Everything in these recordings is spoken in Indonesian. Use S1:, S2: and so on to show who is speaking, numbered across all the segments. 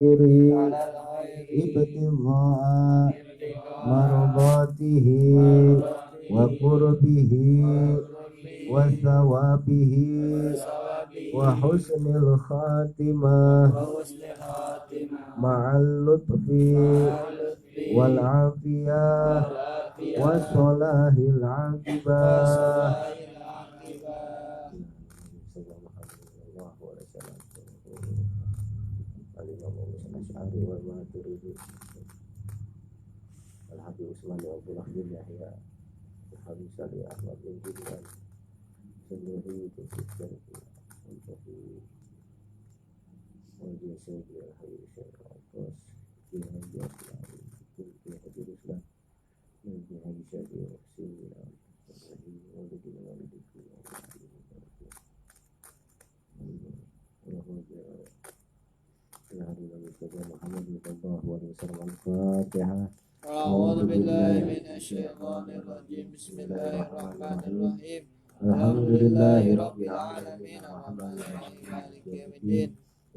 S1: على الخير
S2: ابتغاء مرضاته
S1: مرضاته
S2: وقربه
S1: وقربه
S2: وثوابه
S1: وثوابه
S2: وحسن الخاتمة
S1: وحسن خاتمة
S2: مع اللطف
S1: مع اللطف
S2: والعافية
S1: والعافية
S2: وصلاح العاقبة.
S1: وصلاح العاقبة.
S2: Al-Habib Usman wa Abdullah bin Yahya Al-Habib Salih Ahmad bin Jidwan Seluhi Kusiskan Al-Habib Wajah Syekh Al-Habib Syekh Al-Qas Jihad Yaslan Jihad Islam Jihad Syekh Sini Al-Habib Walidin Walidikul Muhammad bin Abdullah wa Sallam Al-Fatihah.
S1: أعوذ بالله من الشيطان الرجيم. بسم الله الرحمن الرحيم. الحمد لله رب العالمين الرحمن الرحيم مالك يوم الدين.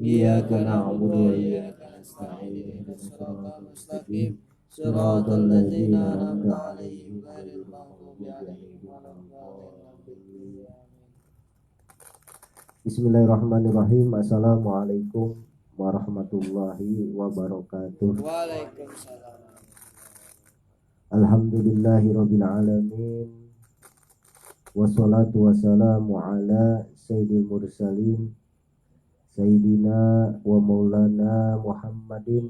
S1: إياك نعبد وإياك نستعين اهدنا الصراط المستقيم صراط الذين أنعمت عليهم غير المغضوب عليهم ولا الضالين.
S2: Bismillahirrahmanirrahim. Assalamualaikum warahmatullahi wabarakatuh.
S1: Waalaikumsalam.
S2: Alhamdulillahirabbil alamin. Wassalatu wassalamu ala sayyidil mursalin sayyidina wa maulana Muhammadin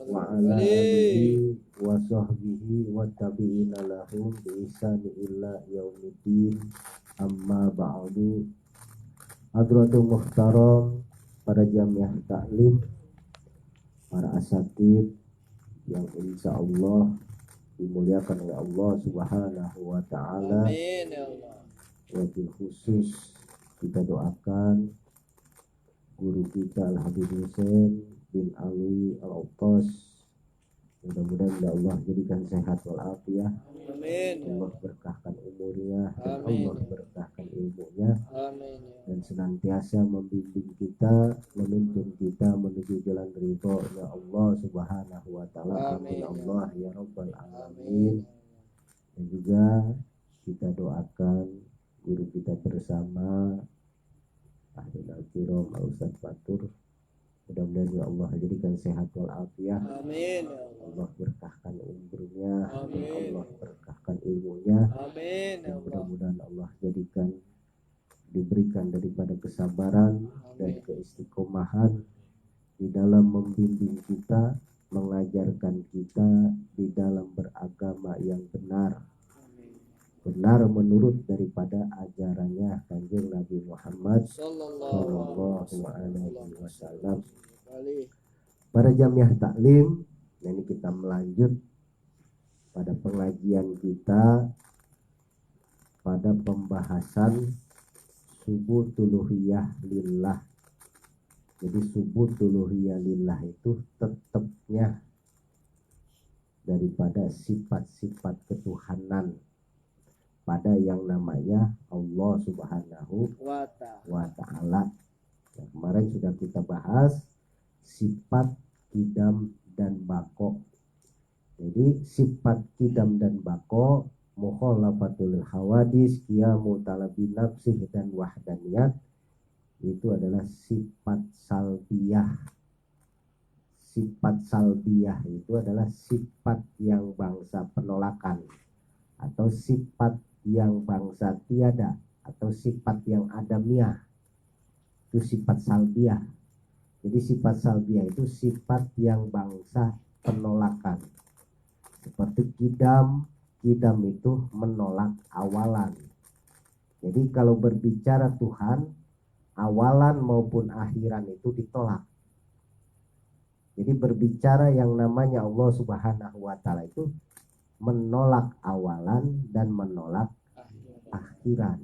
S2: wa ala alihi wa sahbihi wa tabi'ina lahum bi ihsani illa yaumiddin. Amma ba'du. Hadratul muhtaram, para jamiah taklim, para asatid yang insya Allah dimuliakan oleh Allah Subhanahu wa Ta'ala.
S1: Amin ya Allah.
S2: Wabil khusus kita doakan guru kita Al-Habib Hussein bin Ali Al-Auqas, mudah-mudahan ya Allah jadikan sehat walafiat.
S1: Amin.
S2: Allah berkahkan umurnya dan
S1: Amin.
S2: Allah berkahkan ilmunya.
S1: Amin.
S2: Dan senantiasa membimbing kita, menuntun kita menuju jalan ridhonya Allah Subhanahu wa Ta'ala. Amin Allah ya Rabbal Alamin. Dan juga kita doakan guru kita bersama Ahlul Al-Kiram Al-Ustaz Fatur, mudah-mudahan ya Allah jadikan sehat walafiat.
S1: Amin.
S2: Allah berkahkan umurnya dan
S1: Amin.
S2: Allah berkahkan ilmunya.
S1: Amin.
S2: Dan mudah-mudahan Allah jadikan diberikan daripada kesabaran dan keistiqomahan di dalam membimbing kita, mengajarkan kita di dalam beragama yang benar menurut daripada ajarannya Kanjeng Nabi Muhammad sallallahu alaihi wasallam. Para jamiah taklim, ini kita melanjut pada pengajian kita pada pembahasan subuh uluhiyah lillah. Jadi subuh uluhiyah lillah itu tetapnya daripada sifat-sifat ketuhanan pada yang namanya Allah Subhanahu wa Ta'ala. Ya, kemarin sudah kita bahas sifat kidam dan bako. Jadi sifat kidam dan bako, mukhalafatul hawadis, qiyamu talabi nafsih dan wahdaniyat, itu adalah sifat salbiyah. Sifat salbiyah itu adalah sifat yang bangsa penolakan, atau sifat yang bangsa tiada, atau sifat yang adamiah. Itu sifat salbiyah. Jadi sifat salbiyah itu sifat yang bangsa penolakan. Seperti kidam itu menolak awalan. Jadi kalau berbicara Tuhan, awalan maupun akhiran itu ditolak. Jadi berbicara yang namanya Allah Subhanahu wa Ta'ala itu menolak awalan dan menolak akhiran.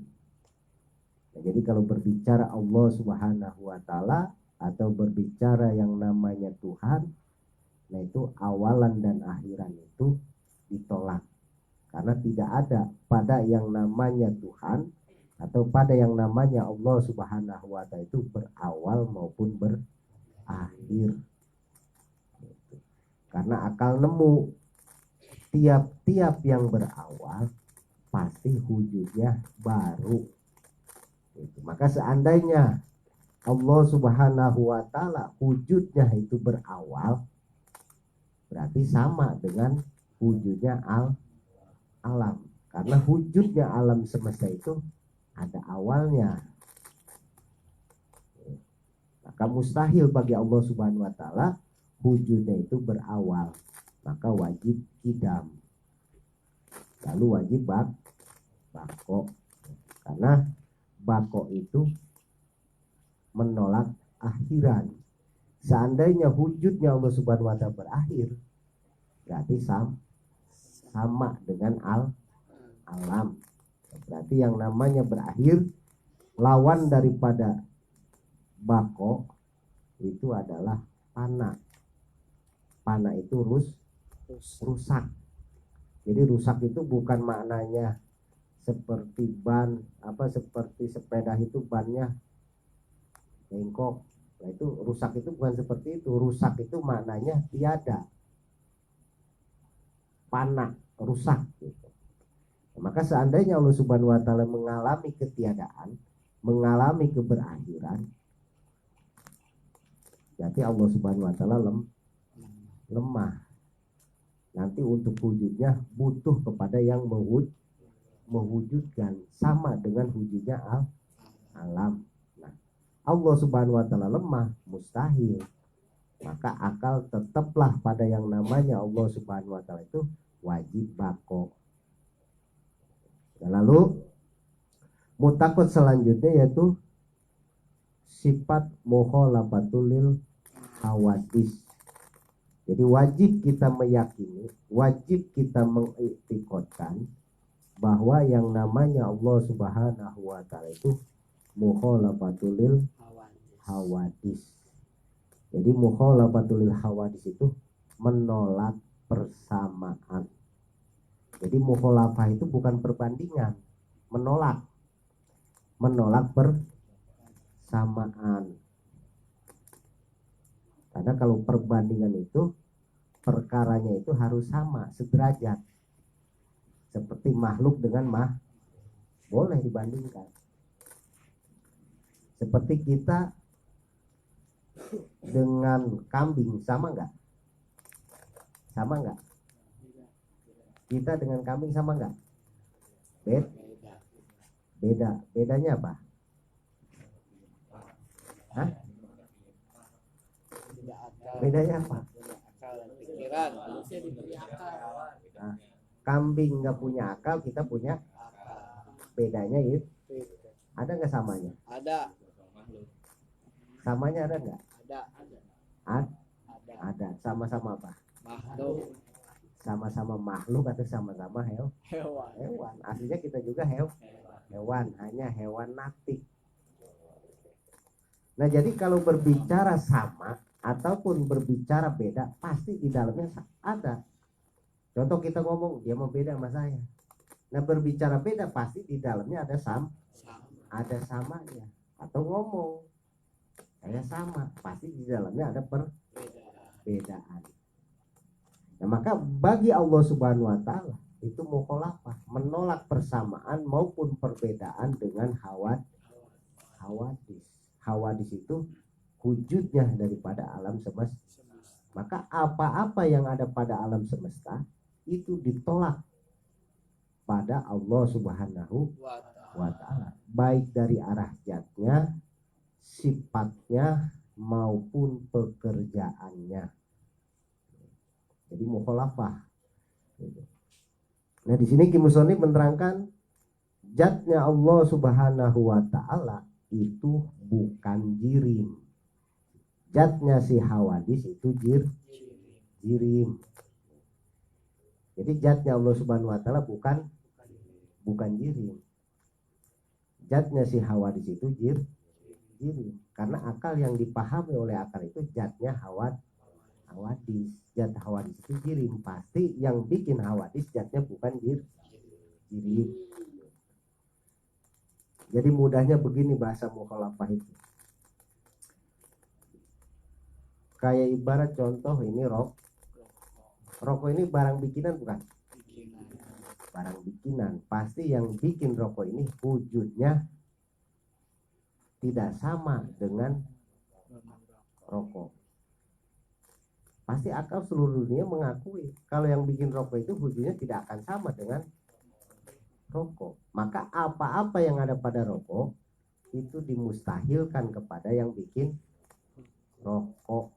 S2: Nah, jadi kalau berbicara Allah Subhanahu wa Ta'ala atau berbicara yang namanya Tuhan, nah itu awalan dan akhiran itu ditolak. Karena tidak ada pada yang namanya Tuhan atau pada yang namanya Allah Subhanahu wa Ta'ala itu berawal maupun berakhir. karena akal nemu tiap-tiap yang berawal pasti wujudnya baru. Maka seandainya Allah Subhanahu wa Ta'ala wujudnya itu berawal, berarti sama dengan wujudnya alam. Karena wujudnya alam semesta itu ada awalnya. Maka mustahil bagi Allah Subhanahu wa Ta'ala wujudnya itu berawal. Maka wajib kidam. Lalu wajib bako. Karena bako itu menolak akhiran. Seandainya wujudnya Allah Subhanahu wa Ta'ala berakhir, berarti sama dengan alam. Berarti yang namanya berakhir, lawan daripada bako itu adalah fana. Fana itu rusak. Jadi rusak itu bukan maknanya seperti ban, seperti sepeda itu bannya bengkok. Nah, itu rusak itu bukan seperti itu. Rusak itu maknanya tiada. Fana, rusak gitu. Maka seandainya Allah Subhanahu wa Ta'ala mengalami ketiadaan, mengalami keberakhiran, berarti Allah Subhanahu wa Ta'ala lemah. Nanti untuk wujudnya butuh kepada yang mewujudkan, sama dengan wujudnya alam. Nah, Allah Subhanahu wa Ta'ala lemah, mustahil. Maka akal tetaplah pada yang namanya Allah Subhanahu wa Ta'ala itu wajib bako. Lalu mutakot selanjutnya yaitu sifat mukhalafatul lil hawadis. Jadi wajib kita meyakini, wajib kita mengiktikadkan bahwa yang namanya Allah Subhanahu wa Ta'ala itu mukhalafatul lil hawadis. Jadi mukhalafatul lil hawadis itu menolak persamaan. Jadi mukhalafah itu bukan perbandingan, menolak persamaan. Karena kalau perbandingan itu perkaranya itu harus sama, sederajat. Seperti makhluk dengan boleh dibandingkan. Seperti kita dengan kambing sama nggak? Sama nggak? Kita dengan kambing sama nggak? Beda. Bedanya apa? Hah? Bedanya apa? Nah, kambing nggak punya akal, kita punya. Bedanya itu ada nggak samanya?
S1: Ada.
S2: Samanya ada nggak?
S1: Ada.
S2: Ada. Sama-sama apa?
S1: Makhluk.
S2: Sama-sama makhluk atau sama-sama hewan. Aslinya kita juga hewan, hanya hewan natik. Nah, jadi kalau berbicara sama ataupun berbicara beda, pasti di dalamnya ada. Contoh kita ngomong, dia mau beda sama saya. Nah, berbicara beda pasti di dalamnya ada ada samanya. Atau ngomong, saya sama, pasti di dalamnya ada perbedaan. Nah, maka bagi Allah Subhanahu wa Ta'ala itu mukhalafah, menolak persamaan maupun perbedaan dengan hawadis. Hawadis itu wujudnya daripada alam semesta. Maka apa-apa yang ada pada alam semesta itu ditolak pada Allah Subhanahu wa Ta'ala, baik dari arah zatnya, sifatnya maupun pekerjaannya. Jadi mukhalafah. Nah, di sini Ki Musonif menerangkan zatnya Allah Subhanahu wa Ta'ala itu bukan jirim. Zatnya si hawadis itu jirim. Jadi zatnya Allah Subhanahu wa Ta'ala bukan jirim. Zatnya si hawadis itu jirim. Karena akal yang dipahami oleh akal itu zatnya hawadis. Zat hawadis itu jirim. Pasti yang bikin hawadis zatnya bukan jirim. Jadi mudahnya begini bahasa mukhalafah itu. Kayak ibarat contoh ini Rokok ini barang bikinan bukan?
S1: Bikinan.
S2: Barang bikinan. Pasti yang bikin rokok ini wujudnya tidak sama dengan rokok. Pasti akal seluruh dunia mengakui kalau yang bikin rokok itu wujudnya tidak akan sama dengan rokok. Maka apa-apa yang ada pada rokok itu dimustahilkan kepada yang bikin rokok.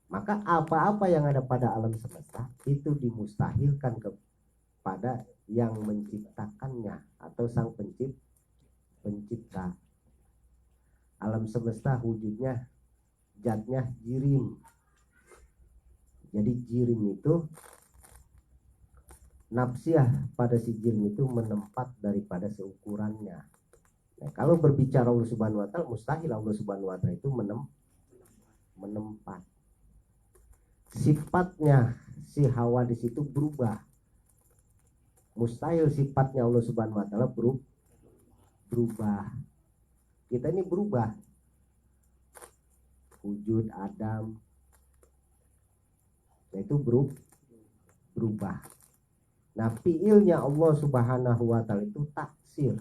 S2: Maka apa-apa yang ada pada alam semesta itu dimustahilkan kepada yang menciptakannya atau sang pencipta. Alam semesta wujudnya zatnya jirim. Jadi jirim itu nafsiyah pada si jirim itu menempat daripada seukurannya. Nah, kalau berbicara Allah Subhanahu wa taala, mustahil Allah Subhanahu wa taala itu menempat. Sifatnya si hawa di situ berubah. Mustahil sifatnya Allah Subhanahu wa taala berubah. Kita ini berubah. Wujud Adam itu berubah. Nah, fiilnya Allah Subhanahu wa taala itu taksir.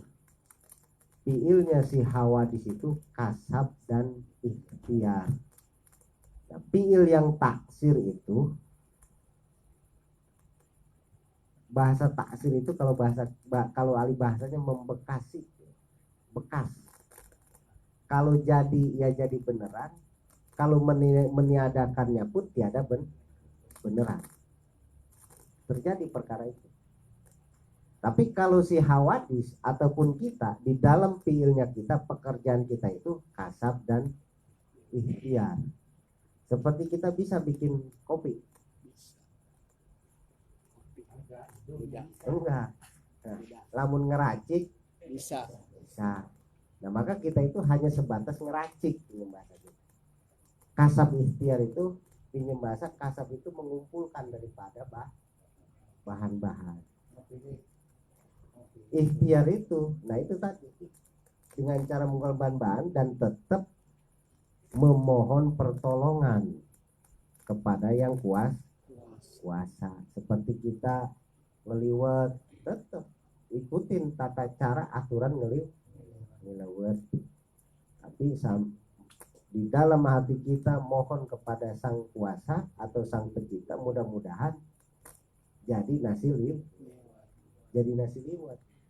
S2: Fiilnya si hawa di situ kasab dan ikhtiar. Nah, fiil yang taksir itu, bahasa taksir itu kalau ahli bahasanya membekasi, bekas. Kalau jadi ya jadi beneran, kalau meniadakannya pun tiada beneran. Terjadi perkara itu. Tapi kalau si hawadis ataupun kita di dalam fiilnya kita, pekerjaan kita itu kasab dan ikhtiar. Seperti kita bisa bikin kopi. Enggak. Nah, lamun ngeracik
S1: Bisa.
S2: Nah, maka kita itu hanya sebatas ngeracik pinjem bahasa gitu. Kasab ikhtiar itu pinjem bahasa, kasab itu mengumpulkan daripada bahan-bahan. Ikhtiar itu, nah itu tadi dengan cara mengumpulkan bahan-bahan dan tetap memohon pertolongan kepada yang kuasa. Seperti kita ngeliwat, tetap ikutin tata cara aturan ngeliwat. Tapi di dalam hati kita mohon kepada sang kuasa atau sang pencipta, mudah-mudahan jadi nasi liwat,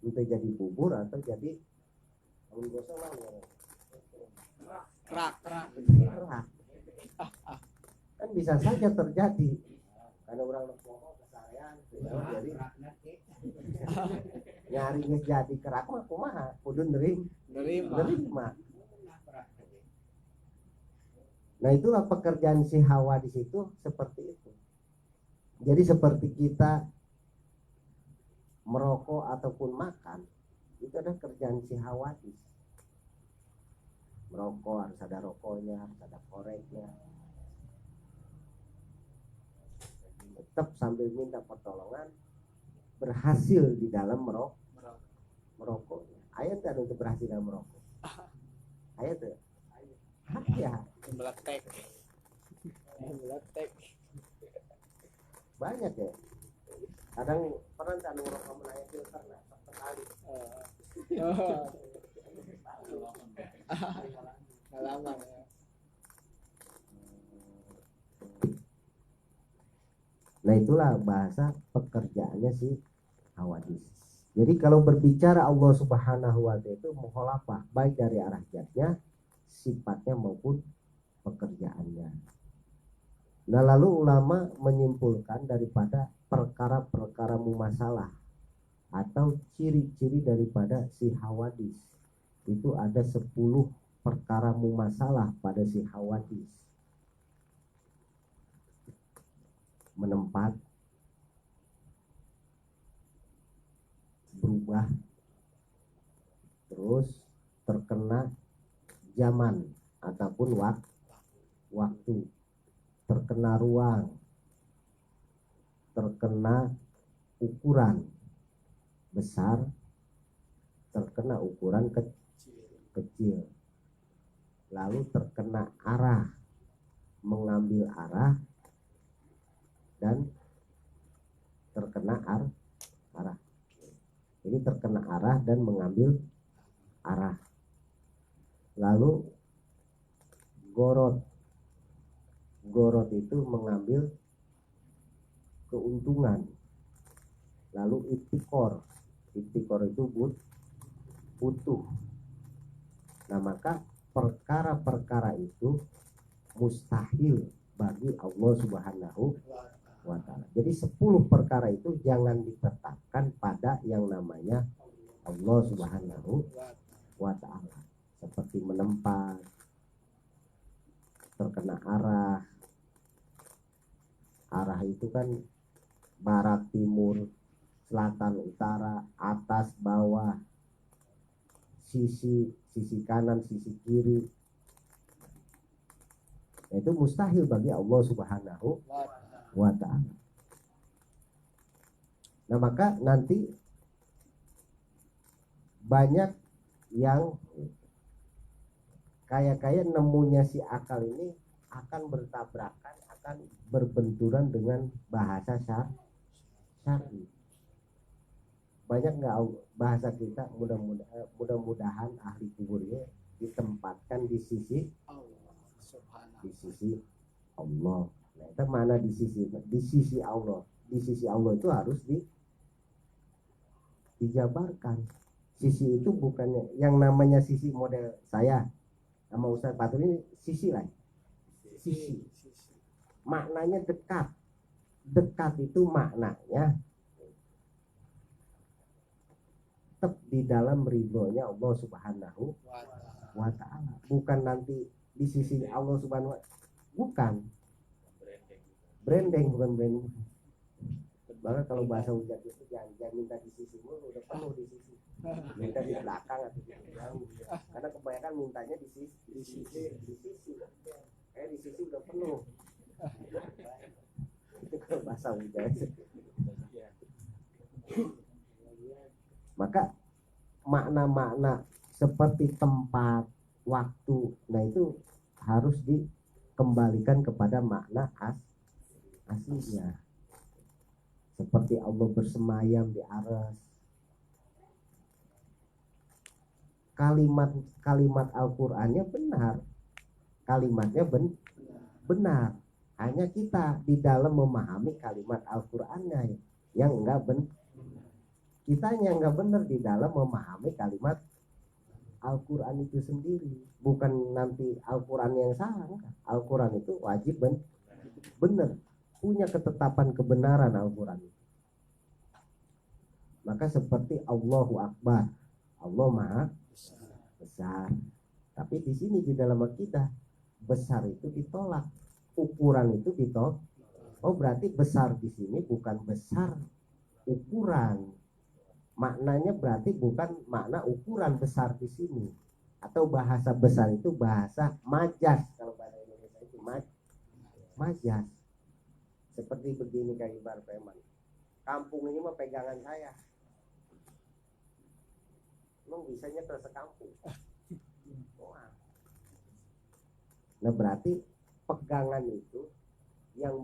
S2: untuk jadi bubur atau jadi
S1: Kerak.
S2: Kan bisa saja terjadi karena orang pohon kesarian jadi nyari jadi kerak mah kumaha kudu nerima. Nah, itulah pekerjaan si hawa di situ seperti itu. Jadi seperti kita merokok ataupun makan, itu adalah kerjaan si hawadis. Merokok harus ada rokoknya, harus ada koreknya. Tetap sambil minta pertolongan, berhasil di dalam merokoknya. Ayat ada untuk berhasil dalam merokok. Ayat ya. Ya.
S1: Meletek.
S2: Banyak ya. Kadang pernah tak ngerokok menaik filter lah sekali.
S1: Halaman ya.
S2: Nah, itulah bahasa pekerjaannya si hawadis. Jadi kalau berbicara Allah Subhanahu wa taala itu mukhalafah baik dari arah zatnya, sifatnya maupun pekerjaannya. Nah, lalu ulama menyimpulkan daripada perkara-perkara mumasalah atau ciri-ciri daripada si hawadis. Itu ada 10 perkara mumasalah pada si hawadis. Menempat, berubah, terus terkena zaman ataupun waktu, terkena ruang, terkena ukuran besar, terkena ukuran kecil, lalu terkena arah, mengambil arah dan terkena arah. Ini terkena arah dan mengambil arah. Lalu gorot. Gorot itu mengambil keuntungan. Lalu ibtikor. Ibtikor itu butuh. Nah, maka perkara-perkara itu mustahil bagi Allah Subhanahu wa ta'ala. Jadi 10 perkara itu jangan ditetapkan pada yang namanya Allah Subhanahu wa ta'ala. Seperti menempat, terkena arah. Arah itu kan barat, timur, selatan, utara, atas, bawah, sisi kanan, sisi kiri. Nah, itu mustahil bagi Allah Subhanahu wa ta'ala. Nah, maka nanti banyak yang kaya nemunya si akal ini akan bertabrakan, akan berbenturan dengan bahasa syar'i. Banyak nggak bahasa kita, mudah-mudahan ahli kuburnya ditempatkan di sisi Allah. Nah, itu mana di sisi Allah? Di sisi Allah itu harus dijabarkan. Sisi itu bukannya yang namanya sisi model saya sama Ustaz Fatul ini sisi lain. Sisi. Maknanya dekat. Dekat itu maknanya tetap di dalam ridhonya Allah Subhanahu wa ta'ala. Bukan nanti di sisi Allah Subhanahu wa ta'ala. Bukan. Branding, bukan branding. Bahkan kalau bahasa ujat itu jangan minta di sisimu, udah penuh di sisi. Minta di belakang atau di jauh. Karena kebanyakan mintanya di sisi. Di sisi udah penuh. Itu kalau bahasa ujat. Maka makna-makna seperti tempat, waktu, nah itu harus dikembalikan kepada makna aslinya. Seperti Allah bersemayam di aras. Kalimat Al-Qur'annya benar. Kalimatnya benar. Hanya kita di dalam memahami kalimat Al-Qur'annya yang enggak benar. Kitanya enggak benar di dalam memahami kalimat Al-Quran itu sendiri. Bukan nanti Al-Quran yang salah. Al-Quran itu wajib benar. Punya ketetapan kebenaran Al-Quran. Maka seperti Allahu Akbar. Allah Maha Besar. Tapi di sini di dalam akidah besar itu ditolak. Ukuran itu ditolak. Oh, berarti besar di sini bukan besar ukuran. Maknanya berarti bukan makna ukuran besar di sini. Atau bahasa besar itu bahasa majas. Kalau bahasa Indonesia itu majas. Seperti begini kayak Ibar Preman. Kampung ini mah pegangan saya. Emang bisanya terus sekampung. Nah, berarti pegangan itu yang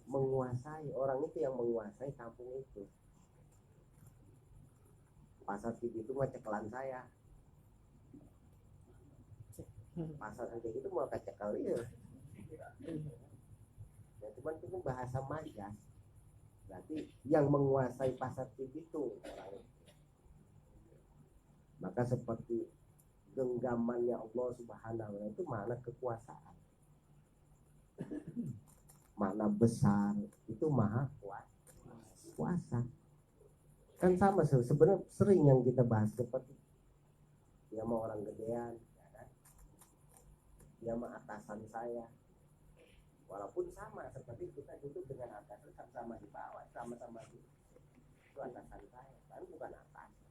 S2: menguasai. Orang itu yang menguasai kampung itu. Pasar TV itu mah cekelan saya. Pasar TV itu mau kecekal ya. Ya, cuman itu bahasa majas. Berarti yang menguasai pasar TV itu orang itu. Maka seperti genggamannya Allah Subhanahu wa ta'ala itu makna kekuasaan. Makna besar itu maha kuasa. Kan sama sebenarnya sering yang kita bahas seperti dia mah orang gedean, ya kan? Dia mah atasan saya. Walaupun sama seperti kita duduk dengan atasan sama di bawah, sama-sama itu atasan saya, kan bukan atasan.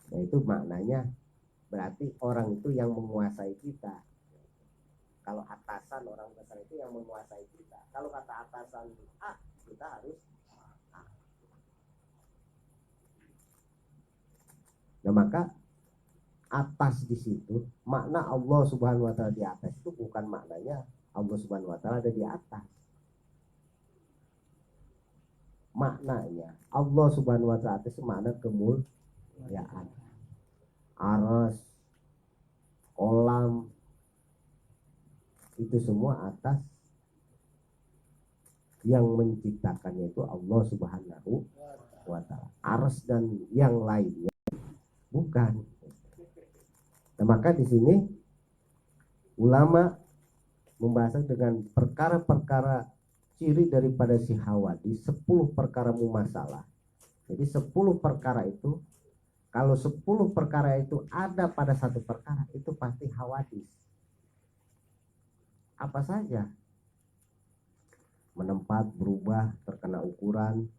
S2: Nah, itu maknanya berarti orang itu yang menguasai kita. Kalau atasan orang besar itu yang menguasai kita. Kalau kata atasan A, kita harus A. Nah, maka atas di situ, makna Allah Subhanahu wa taala di atas itu bukan maknanya Allah Subhanahu wa taala ada di atas. Maknanya Allah Subhanahu wa taala itu makna kemuliaan. Aras, kolam, itu semua atas, yang menciptakannya itu Allah Subhanahu wa taala. Aras dan yang lainnya bukan. Nah, maka di sini ulama membahas dengan perkara-perkara ciri daripada si hawadis, 10 perkara mumasalah. Jadi 10 perkara itu, kalau 10 perkara itu ada pada satu perkara, itu pasti hawadis. Apa saja? Menempat, berubah, terkena ukuran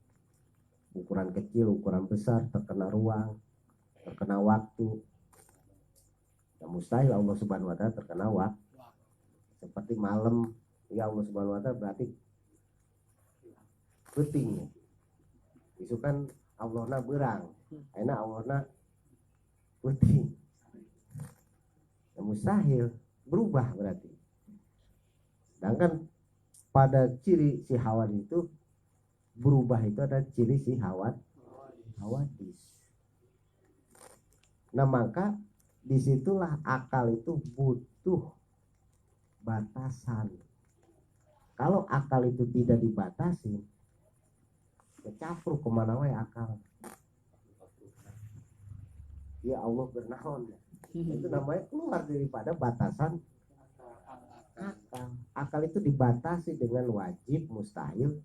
S2: kecil, ukuran besar, terkena ruang, terkena waktu. Ya, mustahil Allah Subhanahu wa taala terkena waktu. Seperti malam, ya Allah Subhanahu wa taala berarti penting. Itu kan Allahna berang, enak Allahna penting. Ya, mustahil berubah berarti. Sedangkan pada ciri si hawadis itu berubah, itu ada ciri si hawadis. Nah, maka disitulah akal itu butuh batasan. Kalau akal itu tidak dibatasi, kecampur kemana wae akal. Ya Allah bernaon. Itu namanya keluar daripada batasan akal. Akal itu dibatasi dengan wajib, mustahil.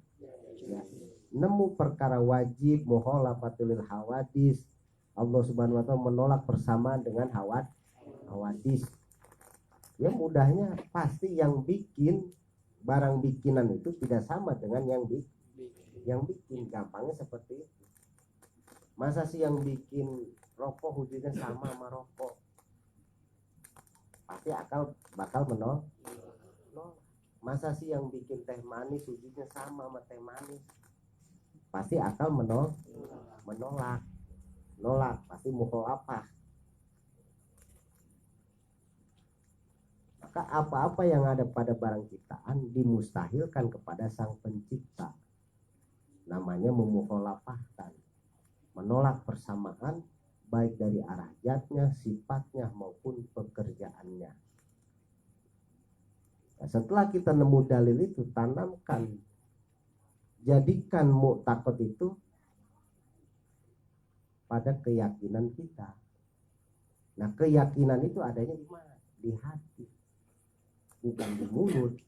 S2: Ya. Nemu perkara wajib, mukhalafatul hawadis. Allah Subhanahu wa taala menolak persamaan dengan hawadis. Ya, mudahnya pasti yang bikin barang bikinan itu tidak sama dengan yang bikin. Gampangnya seperti itu. Masa sih yang bikin rokok wujudnya sama sama rokok? Pasti akal bakal menolak. Masa sih yang bikin teh manis wujudnya sama sama teh manis? Pasti akal menolak. Pasti mukhalafah. Maka apa-apa yang ada pada barang ciptaan dimustahilkan kepada sang pencipta. Namanya memukhalafahkan, menolak persamaan baik dari arah zatnya, sifatnya maupun pekerjaannya. Nah, setelah kita nemu dalil itu, tanamkan, jadikan mu'taqad itu pada keyakinan kita. Nah, keyakinan itu adanya di mana? Di hati, bukan di mulut.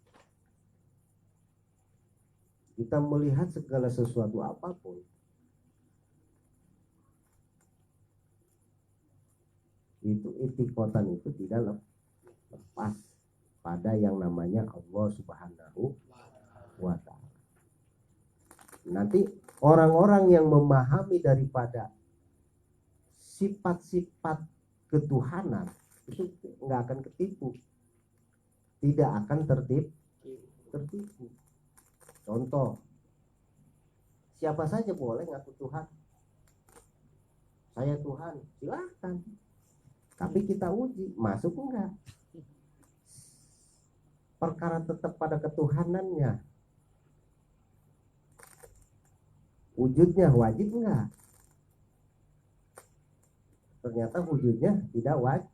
S2: Kita melihat segala sesuatu apapun, itu itikotan itu tidak lepas pada yang namanya Allah Subhanahu wa ta'ala. Nanti orang-orang yang memahami daripada sifat-sifat ketuhanan itu nggak akan ketipu, tidak akan tertipu. Contoh, siapa saja boleh ngaku Tuhan. Saya Tuhan, silahkan. Tapi kita uji, masuk enggak? Perkara tetap pada ketuhanannya. Wujudnya wajib enggak? Ternyata wujudnya tidak wajib.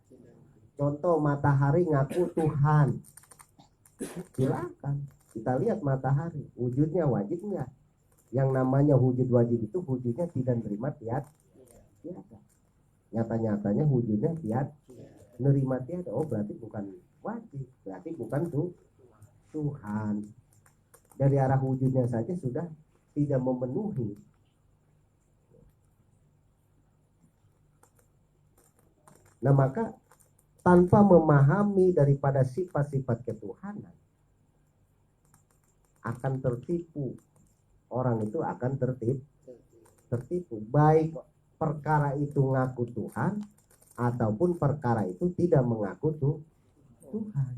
S2: Contoh, matahari ngaku Tuhan. Silakan. Kita lihat matahari, wujudnya wajib enggak? Yang namanya wujud wajib itu wujudnya tidak nerima tiada. Nyata-nyatanya wujudnya tiada, nerima tiada. Oh, berarti bukan wajib, berarti bukan Tuhan. Dari arah wujudnya saja sudah tidak memenuhi. Nah, maka tanpa memahami daripada sifat-sifat ketuhanan, akan tertipu. Orang itu akan tertipu. Baik perkara itu ngaku Tuhan ataupun perkara itu tidak mengaku Tuhan.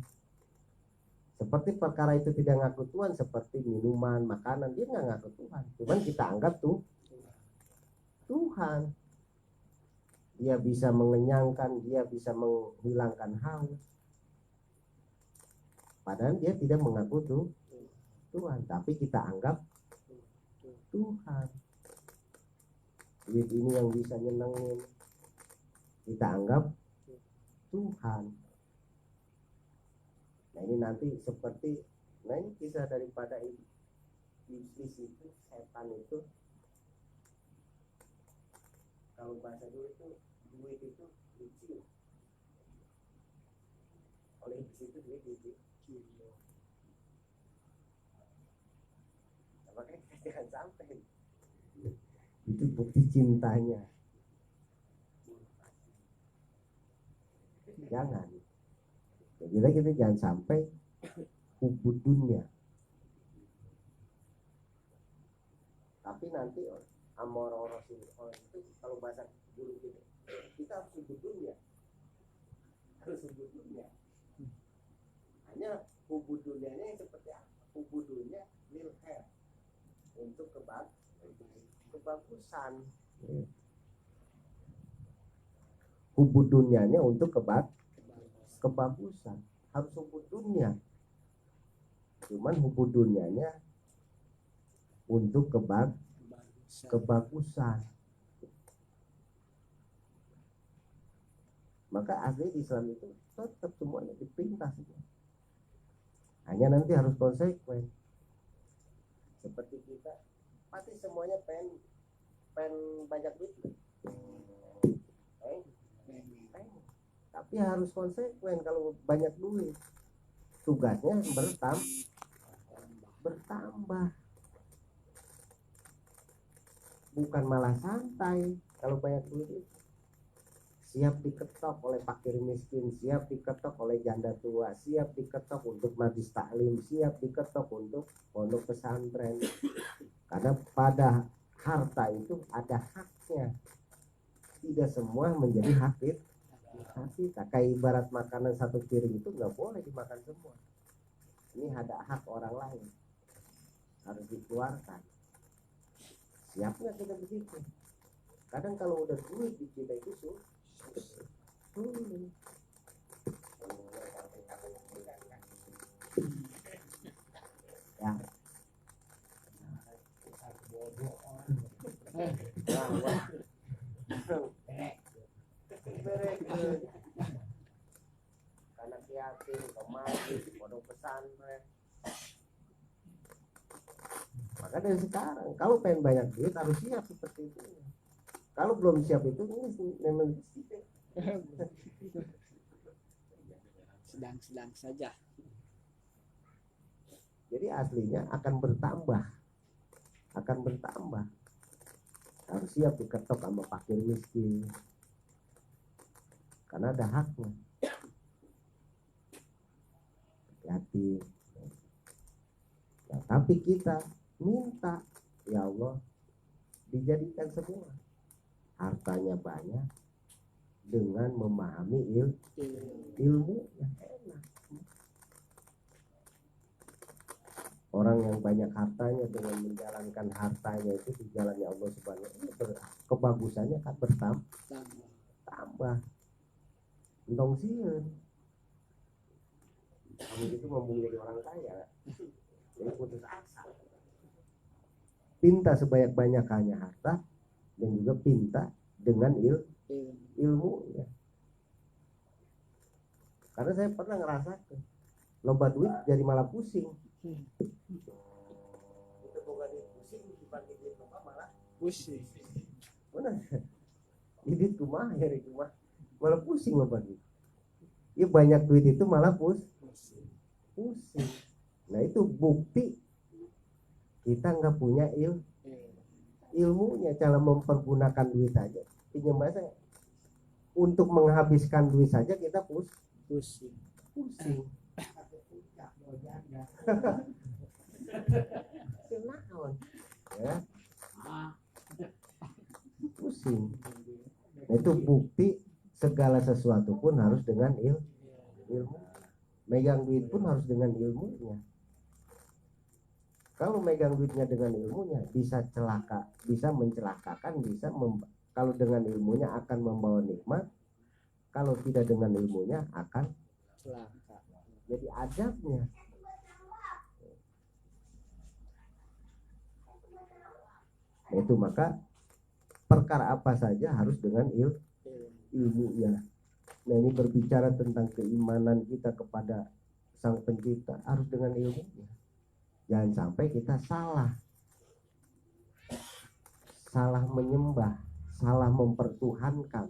S2: Seperti perkara itu tidak ngaku Tuhan, seperti minuman, makanan, dia nggak ngaku Tuhan. Cuman kita anggap Tuhan. dia bisa mengenyangkan, dia bisa menghilangkan haus. Padahal dia tidak mengaku Tuhan, tapi kita anggap Tuhan. Duit ini yang bisa nyenengin, kita anggap Tuhan. Nah ini nanti seperti, nah ini kisah daripada iblis itu, setan itu. Kalau bahasa dulu itu, duit itu dicium. Oleh iblis itu duit dicium. Nah, makanya kita jangan sampai. Itu bukti cintanya. Jangan. Jadi kita jangan sampai hubud dunia. Tapi nanti orang itu kalau bahasa guru kita harus hubud dunia. Harus hubud dunia. Hanya hubud dunianya yang seperti apa? Hubud dunia lil khair, untuk kebagusan. Hubud dunianya untuk kebagusan. Harus hubud dunia. Cuman hubud dunianya untuk kebagusan. Maka asli Islam itu tetap semuanya diperintah semua. Hanya nanti harus konsekuen. Seperti kita pasti semuanya pengen banyak duit. Tapi harus konsekuen. Kalau banyak duit, tugasnya bertambah. Bukan malah santai. Kalau banyak duit itu siap diketok oleh fakir miskin, siap diketok oleh janda tua, siap diketok untuk majlis taklim, siap diketok untuk pondok pesantren. Karena pada harta itu ada haknya. Tidak semua menjadi hak kita. Kayak ibarat makanan satu piring itu nggak boleh dimakan semua. Ini ada hak orang lain, harus dikeluarkan. Siapnya kita begitu. Kadang kalau udah duit di kita itu ya. Anak yatim, kemari, pondok pesantren. Maka dari sekarang, kalau pengen banyak duit harus siap seperti itu. Kalau belum siap itu, ini memang
S1: sedang saja.
S2: Jadi aslinya akan bertambah. Harus siap diketok sama fakir miskin. Karena ada haknya. Hati. Nah, tapi kita minta, ya Allah, dijadikan semua. Hartanya banyak dengan memahami ilmu yang enak. Orang yang banyak hartanya dengan menjalankan hartanya itu di jalannya Allah Subhanahu wa taala, kebagusannya akan bertambah. Entong sieun. Kamu itu mau menjadi orang kaya, jadi putus asa. Pinta sebanyak-banyakannya harta dan juga pinta dengan ilmunya. Karena saya pernah ngerasakan loba duit jadi malah pusing. Itu bukan pusing, dibanding duit malah pusing. Benar. Jadi kumaha ya kumaha malah pusing loba duit. Ya banyak duit itu malah pusing. Nah itu bukti kita nggak punya ilmunya, cara mempergunakan duit saja. Pinjam bahasa untuk menghabiskan duit saja kita pusing. Ya. Pusing. Nah, itu bukti segala sesuatu pun harus dengan ilmu. Megang duit pun harus dengan ilmunya. Kalau megang duitnya dengan ilmunya bisa celaka, bisa mencelakakan, bisa Kalau dengan ilmunya akan membawa nikmat, kalau tidak dengan ilmunya akan
S1: celaka.
S2: jadi adabnya. Nah, itu maka perkara apa saja harus dengan ilmunya. Nah, ini berbicara tentang keimanan kita kepada Sang Pencipta harus dengan ilmunya. Jangan sampai kita salah menyembah, salah mempertuhankan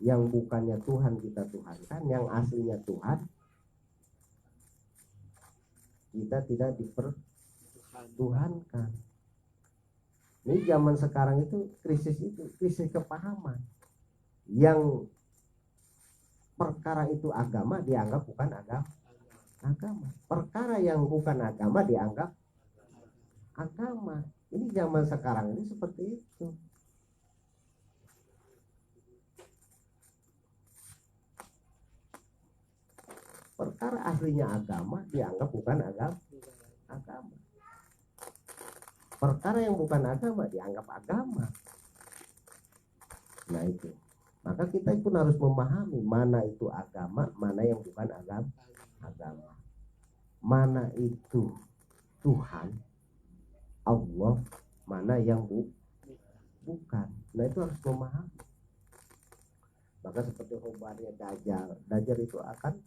S2: yang bukannya Tuhan kita tuhankan, yang aslinya Tuhan kita tidak dipertuhankan. Ini zaman sekarang itu krisis kepahaman. Yang perkara itu agama dianggap bukan agama. Perkara yang bukan agama dianggap agama. Ini zaman sekarang ini seperti itu. Perkara aslinya agama dianggap bukan agama. Perkara yang bukan agama dianggap agama. Nah itu. Maka kita pun harus memahami mana itu agama, mana yang bukan agama. Mana itu Tuhan, Allah, mana yang bukan. Nah itu harus memahami. Maka seperti khobarnya Dajjal itu akan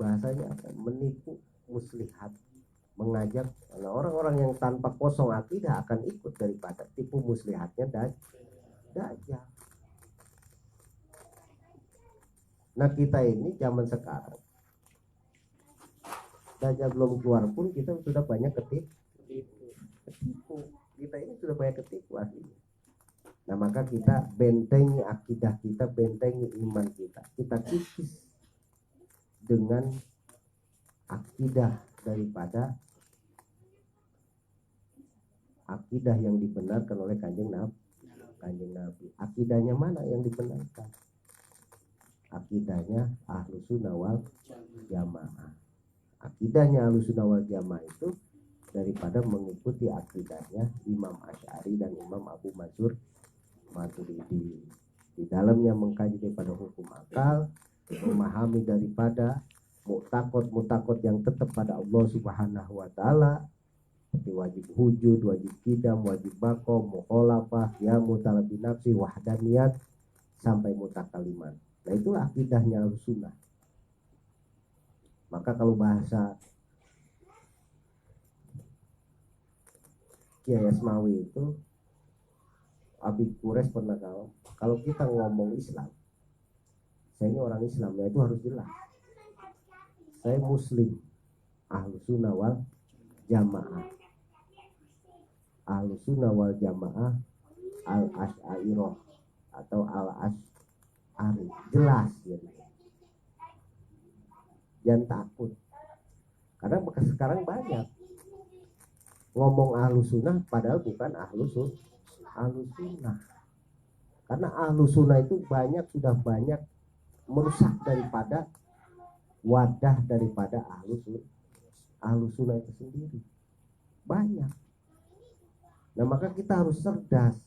S2: bahasanya akan menipu muslihat, mengajak orang-orang yang tanpa kosong akidah akan ikut daripada tipu muslihatnya Dajjal. Nah kita ini zaman sekarang Dajjal belum keluar pun kita sudah banyak ketipu. Kita ini sudah banyak ketipu aslinya. Nah maka kita bentengi akidah kita, bentengi iman kita. Kita kikis dengan akidah daripada akidah yang dibenarkan oleh Kanjeng Nabi. Akidahnya mana yang dibenarkan? Akidahnya Ahlus Sunnah wal Jamaah. Akidahnya Ahlus Sunnah wal Jamaah itu daripada mengikuti akidahnya Imam Asy'ari dan Imam Abu Mansur Maturidi. Di dalamnya mengkaji daripada hukum akal, memahami daripada mutakot yang tetap pada Allah Subhanahu wa taala, seperti wajib wujud, wajib qidam, wajib baqo, mukhalafah, ya mutalabi nafsi, wahdaniyat sampai mutakaliman. Nah itulah akidahnya Ahlussunnah. Maka kalau bahasa Kiai Asmawi itu, Abi Quraisy pernah kalau kita ngomong Islam, saya ini orang Islam, ya itu harus jelas. Saya Muslim, Ahlus Sunnah wal Jamaah. Ahlus Sunnah wal Jamaah Al-Asy'ariyah atau Al-Asy'ari. Jelas gitu. Jangan takut. Karena sekarang banyak ngomong Ahlus Sunnah padahal bukan Ahlus Sunnah. Karena Ahlus Sunnah itu sudah banyak merusak daripada wadah daripada Ahlus Sunnah itu sendiri. Banyak. Nah maka kita harus cerdas.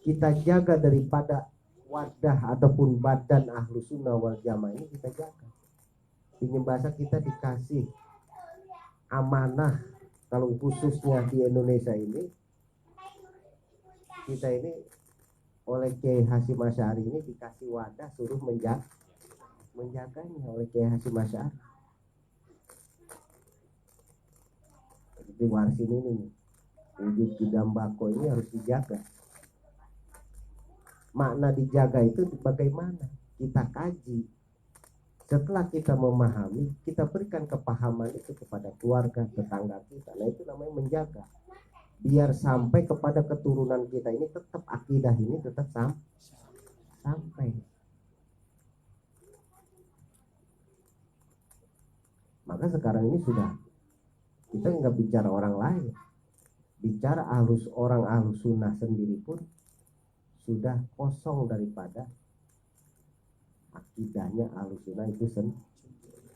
S2: Kita jaga daripada wadah ataupun badan Ahlus Sunnah wal Jamaah ini kita jaga. Pinjam bahasa kita dikasih amanah, kalau khususnya di Indonesia ini, kita ini oleh Kiai Hasyim Asy'ari ini dikasih wadah suruh menjaganya oleh Kiai Hasyim Asy'ari. Seperti warisin ini nih, wujud qidam baqo ini harus dijaga. Makna dijaga itu bagaimana? Kita kaji. Setelah kita memahami, kita berikan kepahaman itu kepada keluarga, tetangga kita. Nah itu namanya menjaga. Biar sampai kepada keturunan kita ini tetap akidah ini tetap sampai. Maka sekarang ini sudah kita nggak bicara orang lain, bicara orang Ahlus Sunnah sendiri pun sudah kosong daripada akidahnya Ahlus Sunnah itu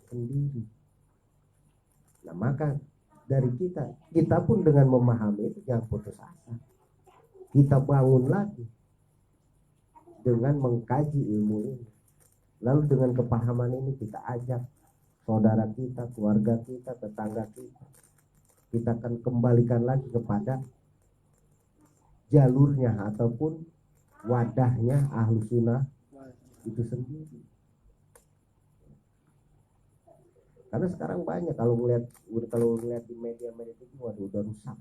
S2: sendiri. Nah maka dari kita pun dengan memahami itu jangan putus asa, kita bangun lagi dengan mengkaji ilmu ini, lalu dengan kepahaman ini kita ajak saudara kita, keluarga kita, tetangga kita akan kembalikan lagi kepada jalurnya ataupun wadahnya Ahlus Sunnah itu sendiri. Karena sekarang banyak kalau ngeliat di media-media itu, waduh udah rusak.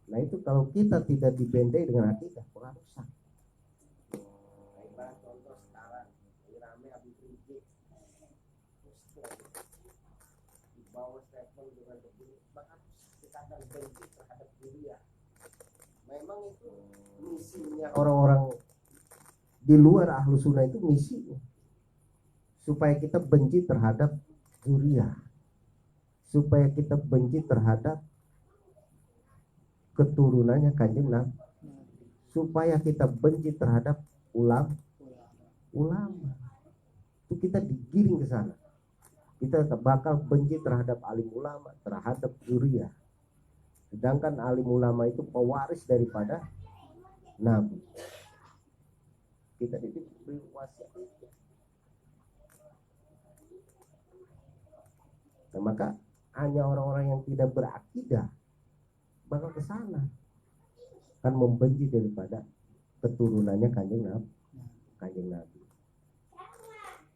S2: Nah itu kalau kita tidak dibentai dengan akidah, pernah rusak. Contoh sekarang ini rame Habib Rizik di bawah statement dengan begini, bahkan kita akan benci terhadap dia. Memang itu misinya orang-orang di luar Ahlus Sunnah, itu misinya supaya kita benci terhadap Zuriyah, supaya kita benci terhadap keturunannya Kanjeng Nabi, supaya kita benci terhadap ulama. Itu kita digiring ke sana. Kita bakal benci terhadap alim ulama, terhadap Zuriyah. Sedangkan alim ulama itu pewaris daripada Nabi. Kita diberi wasiat itu. Nah, maka hanya orang-orang yang tidak berakidah bakal ke sana, kan membenci daripada keturunannya Kanjeng Nabi.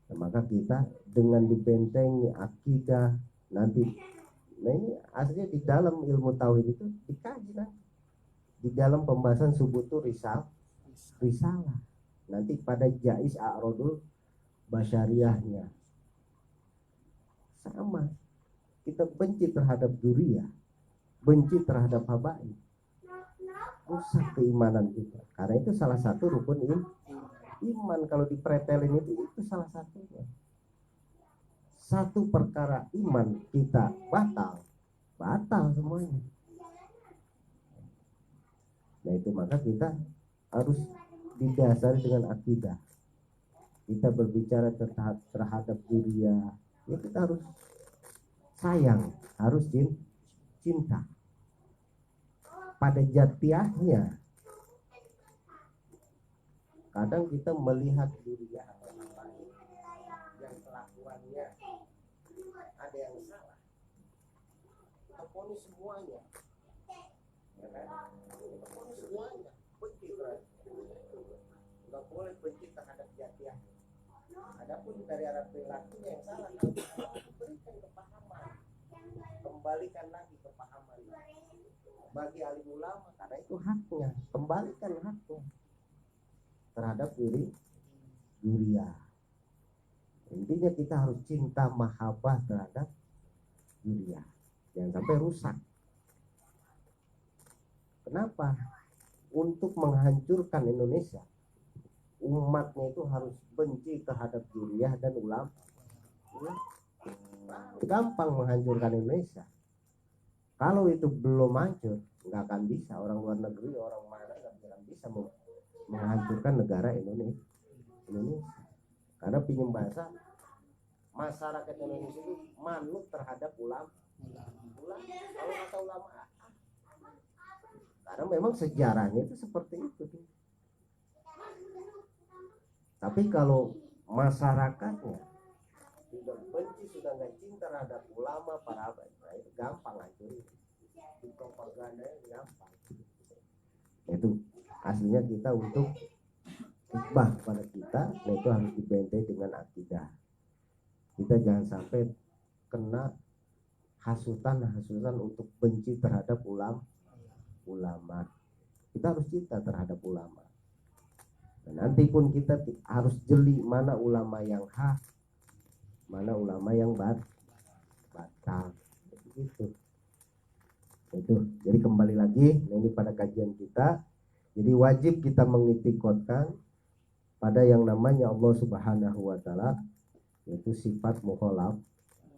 S2: Nah, maka kita dengan dibentengi akidah nanti, nah ini aslinya di dalam ilmu tauhid itu dikaji nanti di dalam pembahasan subutu risalah. Nanti pada jais a'rodul basyariahnya sama, kita benci terhadap Zuriyah, benci terhadap habaib, rusak keimanan kita. Karena itu salah satu rukun iman. Kalau dipretelin itu salah satunya. Satu perkara iman kita batal semuanya. Nah itu maka kita harus didasari dengan akidah. Kita berbicara terhadap Zuriyah, ya kita harus sayang, harus cinta pada jatiahnya. Kadang kita melihat Zuriyah yang kelakuannya ada yang salah, kita ponis semuanya, ya kan? Kita ponis semuanya, benci terhadap, nggak boleh benci terhadap jatiah. Adapun dari arah perilakunya yang salah, berikan kepahaman, kembalikan lagi kepahaman bagi alim ulama, karena itu haknya, kembalikan haknya terhadap Zuriyah. Intinya kita harus cinta mahabbah terhadap Zuriyah, jangan sampai rusak. Kenapa? Untuk menghancurkan Indonesia, umatnya itu harus benci terhadap Zuriyah dan ulama. Gampang menghancurkan Indonesia. Kalau itu belum hancur, nggak akan bisa. Orang luar negeri, orang mana nggak akan bisa menghancurkan negara Indonesia. Karena pinjam bahasa, masyarakat Indonesia itu manut terhadap ulama. Kalau kata ulama, karena memang sejarahnya itu seperti itu. Tapi kalau masyarakatnya sudah benci, sudah nggak cinta terhadap ulama, para abad, nah itu gampang hancurin. Di propagandanya gampang. Itu aslinya kita untuk hikmah pada kita, nah itu harus dibentai dengan akidah. Kita jangan sampai kena hasutan untuk benci terhadap ulama. Kita harus cinta terhadap ulama. Dan nanti pun kita harus jeli mana ulama yang hak, mana ulama yang batal. Begitu. Itu. Jadi kembali lagi, ini pada kajian kita. Jadi wajib kita mengitikadkan pada yang namanya Allah Subhanahu wa taala, yaitu sifat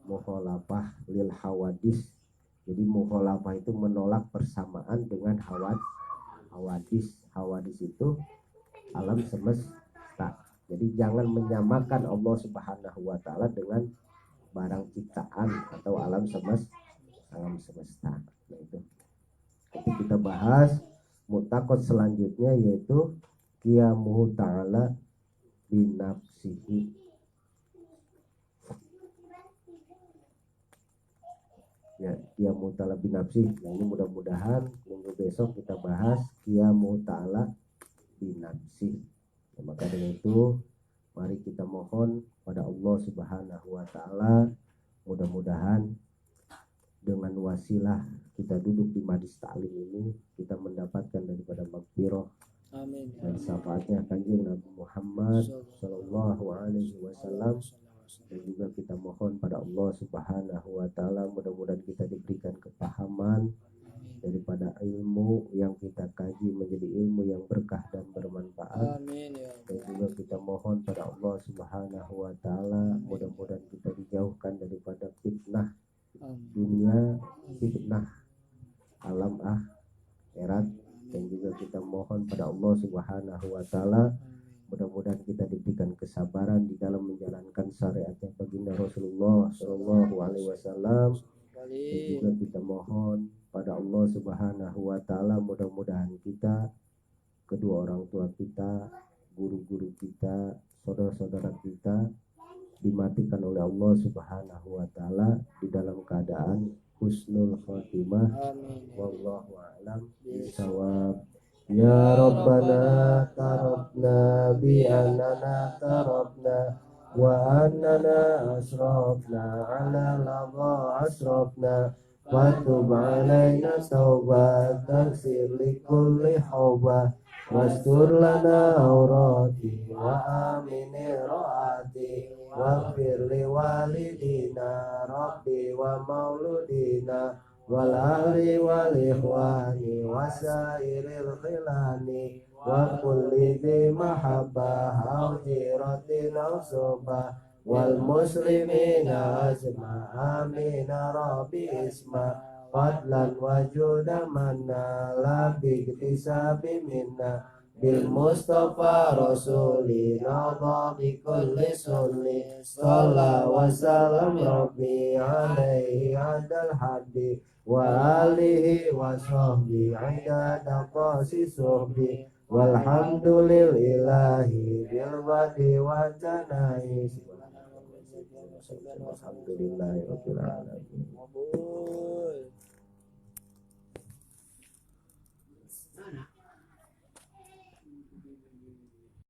S2: mukhalafah lil hawadis. Jadi mukhalafah itu menolak persamaan dengan hawadis. Hawadis itu alam semesta. Jadi jangan menyamakan Allah Subhanahu wa taala dengan barang ciptaan atau alam semesta. Nah, itu. Nanti kita bahas mutakot selanjutnya yaitu qiyamuhu ta'ala binafsihi. Ya, qiyamuhu ta'ala binafsihi. Nah, ini mudah-mudahan minggu besok kita bahas qiyamuhu ta'ala binafsihi. Nah, maka dengan itu mari kita mohon pada Allah Subhanahu wa taala, mudah-mudahan dengan wasilah kita duduk di majlis ta'lim ini kita mendapatkan daripada maghfirah dan syafaatnya Kanjeng Nabi Muhammad sallallahu alaihi wasallam. Dan juga kita mohon pada Allah Subhanahu wa taala, mudah-mudahan kita diberikan kepahaman daripada ilmu yang kita kaji menjadi ilmu yang berkah dan bermanfaat. Dan juga kita mohon pada Allah Subhanahu wa taala, mudah-mudahan kita dijauhkan daripada fitnah dunia, fitnah alam akhirat. Dan juga kita mohon pada Allah Subhanahu wa taala, mudah-mudahan kita diberikan kesabaran di dalam menjalankan syariatnya baginda Rasulullah sallallahu alaihi wasallam. Dan juga kita mohon pada Allah Subhanahu wa taala, mudah-mudahan kita, kedua orang tua kita, guru-guru kita, saudara-saudara kita dimatikan oleh Allah Subhanahu wa taala di dalam keadaan husnul khotimah. Wallahu a'lam bishawab. Ya Rabbana tarabna bi annana tarabna wa annana asrafna ala ladha asrafna wa tub alaina taubat taksir li kulli hawbah wastur lana aurati wa amini ro'ati waghfir li walidina rabbi wa mauludina wal ahli wal ikhwani wasairil khilani wa kulli dhi mahabbah au jiratin au sobah wal muslimina ajma amina rabbi isma fadlan wa juda manna la biktisabi minna bil mustafa rasulina bi kulli sunni salla wa salam rabbi alaihi adal hadi wa alihi wa sahbihi adada qasi suhbi walhamdulillahi bil wadi wa janai. Alhamdulillahi rabbil alamin.